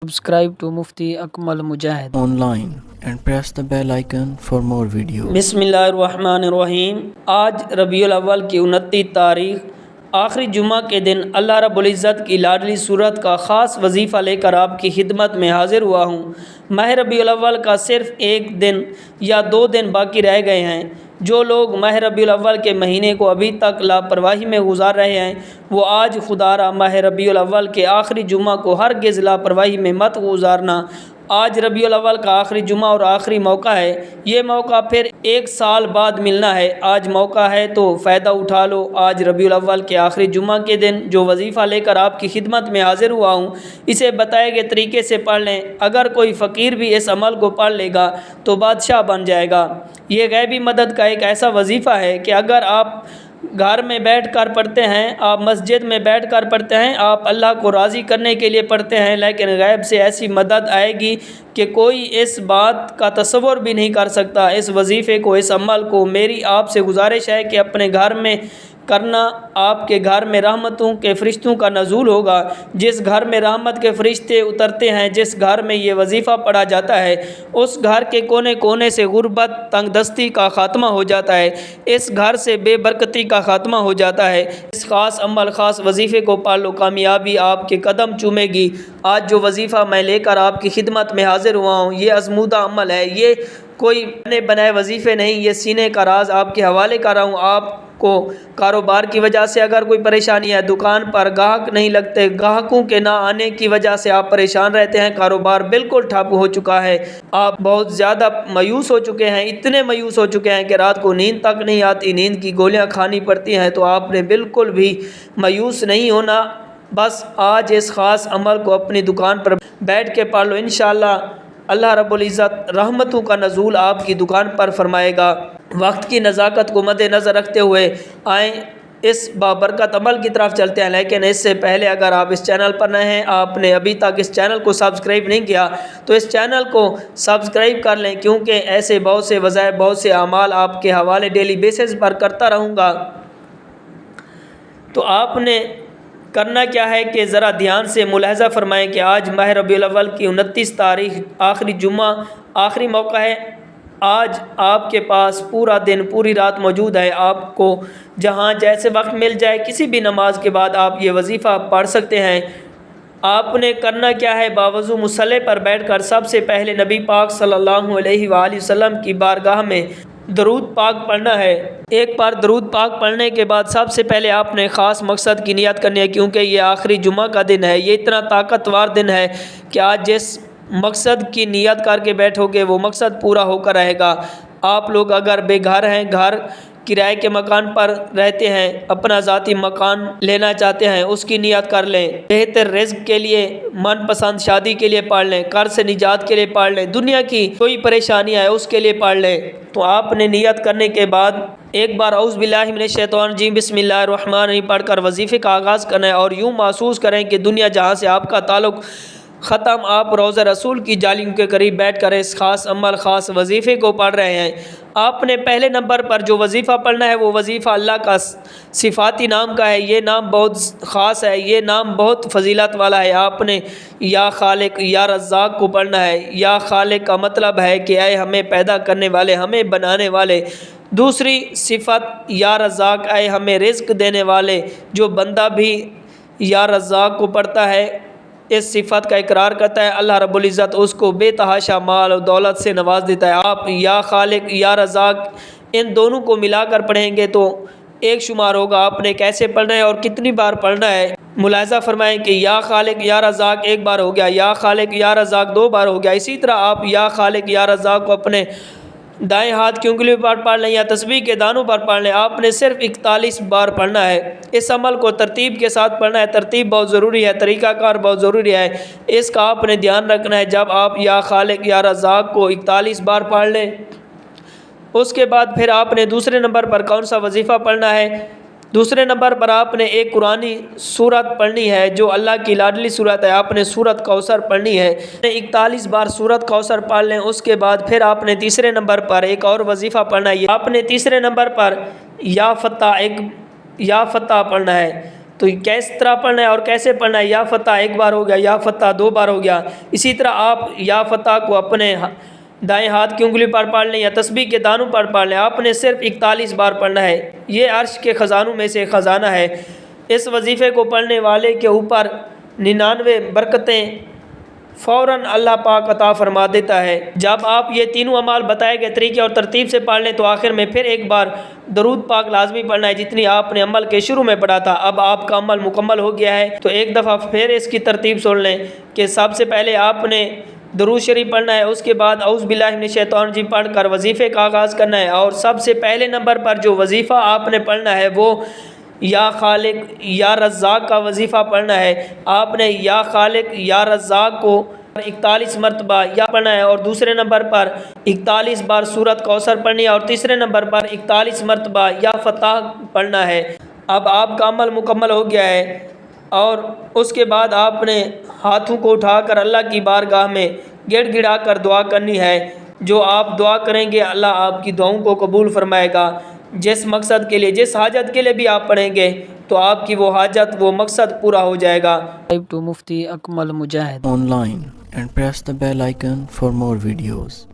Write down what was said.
Subscribe to Mufti Akmal Mujahid online and press the bell icon for more videos. बिस्मिल्लाहिर्रहमानिर्रहीम। आज रबीउल अव्वल की 29 तारीख़ आखिरी जुमा के दिन अल्लाह रब्बुल इज़्ज़त की लाडली सूरत का ख़ास वजीफ़ा लेकर आपकी खिदमत में हाज़िर हुआ हूँ। माह रबीउल अव्वल का सिर्फ़ एक दिन या 2 दिन बाकी रह गए हैं। जो लोग माह रबीउल अव्वल के महीने को अभी तक लापरवाही में गुजार रहे हैं, वो आज खुदारा माह रबीउल अव्वल के आखिरी जुमा को हरगिज़ लापरवाही में मत गुजारना। आज रबीउल अव्वल का आखिरी जुमा और आखिरी मौका है। ये मौका फिर 1 साल बाद मिलना है। आज मौका है तो फ़ायदा उठा लो। आज रबीउल अव्वल के आखिरी जुमा के दिन जो वजीफ़ा लेकर आपकी खिदमत में हाज़िर हुआ हूँ, इसे बताए गए तरीके से पढ़ लें। अगर कोई फ़कीर भी इस अमल को पढ़ लेगा तो बादशाह बन जाएगा। ये गैबी मदद का एक ऐसा वजीफ़ा है कि अगर आप घर में बैठ कर पढ़ते हैं, आप मस्जिद में बैठ कर पढ़ते हैं, आप अल्लाह को राज़ी करने के लिए पढ़ते हैं, लेकिन गैब से ऐसी मदद आएगी कि कोई इस बात का तसव्वुर भी नहीं कर सकता। इस वजीफ़े को, इस अमल को मेरी आपसे गुजारिश है कि अपने घर में करना। आपके घर में रहमतों के फ़रिश्तों का नज़ूल होगा। जिस घर में रहमत के फ़रिश्ते उतरते हैं, जिस घर में ये वजीफ़ा पढ़ा जाता है, उस घर के कोने कोने से गुर्बत, तंगदस्ती का ख़ात्मा हो जाता है। इस घर से बेबरकती का ख़ात्मा हो जाता है। इस ख़ास अमल, ख़ास वजीफ़े को पढ़ लो, कामयाबी आपके कदम चूमेगी। आज जो वजीफ़ा मैं लेकर आपकी खिदमत में हाज़िर हुआ हूँ, ये आज़मूदा अमल है। ये कोई बने बनाए वजीफ़े नहीं, ये सीने का राज आपके हवाले कर रहा हूँ। आपको कारोबार की वजह से अगर कोई परेशानी है, दुकान पर ग्राहक नहीं लगते, ग्राहकों के ना आने की वजह से आप परेशान रहते हैं, कारोबार बिल्कुल ठप हो चुका है, आप बहुत ज़्यादा मायूस हो चुके हैं, इतने मायूस हो चुके हैं कि रात को नींद तक नहीं आती, नींद की गोलियां खानी पड़ती हैं, तो आपने बिल्कुल भी मायूस नहीं होना। बस आज इस ख़ास अमल को अपनी दुकान पर बैठ के पढ़ लो। इंशाअल्लाह अल्लाह रब्बुल इज़्ज़त रहमतों का नज़ूल आपकी दुकान पर फरमाएगा। वक्त की नज़ाकत को मद्देनज़र रखते हुए आएँ इस बाबरकत अमल की तरफ चलते हैं। लेकिन इससे पहले अगर आप इस चैनल पर नए हैं, आपने अभी तक इस चैनल को सब्सक्राइब नहीं किया, तो इस चैनल को सब्सक्राइब कर लें, क्योंकि ऐसे बहुत से वज़ाइफ, बहुत से अमाल आपके हवाले डेली बेसिस पर करता रहूँगा। तो आपने करना क्या है कि ज़रा ध्यान से मुलाहज़ा फ़रमाएँ कि आज माह रबीउल अव्वल की 29 तारीख़ आखिरी जुम्मा, आखिरी मौका है। आज आपके पास पूरा दिन, पूरी रात मौजूद है। आपको जहाँ जैसे वक्त मिल जाए, किसी भी नमाज के बाद आप ये वजीफ़ा पढ़ सकते हैं। आपने करना क्या है, बावज़ू मुसल्ले पर बैठकर सबसे पहले नबी पाक सल्लल्लाहु अलैहि वसल्लम की बारगाह में दरूद पाक पढ़ना है। एक बार दरूद पाक पढ़ने के बाद सबसे पहले आपने ख़ास मकसद की नियत करनी है, क्योंकि ये आखिरी जुमा का दिन है। ये इतना ताकतवर दिन है कि आज जिस मकसद की नियत करके बैठोगे, वो मकसद पूरा होकर रहेगा। आप लोग अगर बेघर हैं, घर किराए के मकान पर रहते हैं, अपना ज़ाती मकान लेना चाहते हैं, उसकी नियत कर लें। बेहतर रिज़्क़ के लिए, मनपसंद शादी के लिए पढ़ लें, कर्ज से निजात के लिए पढ़ लें, दुनिया की कोई परेशानी है उसके लिए पढ़ लें। तो आपने नियत करने के बाद एक बार औज़ु बिल्लाहि मिनश शैतानिर रजीम बिस्मिल्लाहिर्रहमानिर्रहीम पढ़कर वजीफ़े का आगाज़ करना है। और यूँ महसूस करें कि दुनिया जहाँ से आपका ताल्लुक़ ख़त्म, आप रोज़ा रसूल की जालियों के करीब बैठकर इस ख़ास अमल, ख़ास वजीफ़े को पढ़ रहे हैं। आपने पहले नंबर पर जो वजीफ़ा पढ़ना है, वो वजीफ़ा अल्लाह का सिफ़ाती नाम का है। ये नाम बहुत ख़ास है, ये नाम बहुत फजीलत वाला है। आपने या खालिक, या रज़्ज़ाक़ को पढ़ना है। या खालिक का मतलब है कि ऐ हमें पैदा करने वाले, हमें बनाने वाले। दूसरी सिफ़त या रज़्ज़ाक़, ऐ हमें रिज़्क़ देने वाले। जो बंदा भी या रज़्ज़ाक़ को पढ़ता है, इस सिफ़त का इकरार करता है, अल्लाह रब्बुल इज़्ज़त उसको बेतहाशा माल और दौलत से नवाज देता है। आप या खालिक, या रज़्ज़ाक़, इन दोनों को मिलाकर पढ़ेंगे तो एक शुमार होगा। आपने कैसे पढ़ना है और कितनी बार पढ़ना है, मुलाहज़ा फरमाएँ कि या खालिक, या रज़्ज़ाक़ एक बार हो गया, या खालिक, या रज़्ज़ाक़ 2 बार हो गया। इसी तरह आप या खालिक, या रज़्ज़ाक़ को अपने दाएं हाथ की उंगली पर पढ़ लें या तस्बीह के दानों पर पढ़ लें। आपने सिर्फ 41 बार पढ़ना है। इस अमल को तरतीब के साथ पढ़ना है। तरतीब बहुत ज़रूरी है, तरीक़ाकार बहुत ज़रूरी है, इसका आपने ध्यान रखना है। जब आप या खालिक, या रज़्ज़ाक़ को 41 बार पढ़ लें, उसके बाद फिर आपने दूसरे नंबर पर कौन सा वजीफ़ा पढ़ना है। दूसरे नंबर पर आपने एक कुरानी सूरत पढ़नी है, जो अल्लाह की लाडली सूरत है। आपने सूरत कौसर पढ़नी है। 41 बार सूरत कौसर पढ़ लें। उसके बाद फिर आपने तीसरे नंबर पर एक और वजीफ़ा पढ़ना है। आपने तीसरे नंबर पर या फ़तह पढ़ना है। تو کس طرح پڑھنا ہے اور کیسے پڑھنا ہے؟ یا فتح ایک بار ہو گیا، یا فتح 2 بار ہو گیا. اسی طرح آپ یا فتح کو اپنے دائیں ہاتھ کی انگلی پر پڑھ لیں یا تسبیح کے دانوں پر پڑھ لیں. آپ نے صرف 41 بار پڑھنا ہے. یہ عرش کے خزانوں میں سے خزانہ ہے. اس وظیفے کو پڑھنے والے کے اوپر 99 برکتیں فوراً اللہ پاک عطا فرما دیتا ہے. جب آپ یہ تینوں اعمال بتائے گئے طریقے اور ترتیب سے پڑھ لیں تو آخر میں پھر ایک بار درود پاک لازمی پڑھنا ہے جتنی آپ نے عمل کے شروع میں پڑھا تھا. اب آپ کا عمل مکمل ہو گیا ہے تو ایک دفعہ پھر اس کی ترتیب سن لیں کہ سب سے پہلے آپ نے درود شریف پڑھنا ہے، اس کے بعد اعوذ باللہ من الشیطان الرجیم پڑھ کر وظیفے کا آغاز کرنا ہے. اور سب سے پہلے نمبر پر جو وظیفہ آپ نے پڑھنا ہے وہ یا خالق یا رزاق کا وظیفہ پڑھنا ہے. آپ نے یا خالق یا رزاق کو 41 مرتبہ یا پڑھنا ہے، اور دوسرے نمبر پر 41 بار سورۃ کوثر پڑھنی ہے، اور تیسرے نمبر پر 41 مرتبہ یا فتح پڑھنا ہے. اب آپ کا عمل مکمل ہو گیا ہے، اور اس کے بعد آپ نے ہاتھوں کو اٹھا کر اللہ کی بارگاہ میں گڑ گڑا کر دعا کرنی ہے. جو آپ دعا کریں گے اللہ آپ کی دعاؤں کو قبول فرمائے گا. جس مقصد کے لیے، جس حاجت کے لیے بھی آپ پڑھیں گے تو آپ کی وہ حاجت، وہ مقصد پورا ہو جائے گا. مفتی اکمل مجاہد online and press the bell icon for more videos.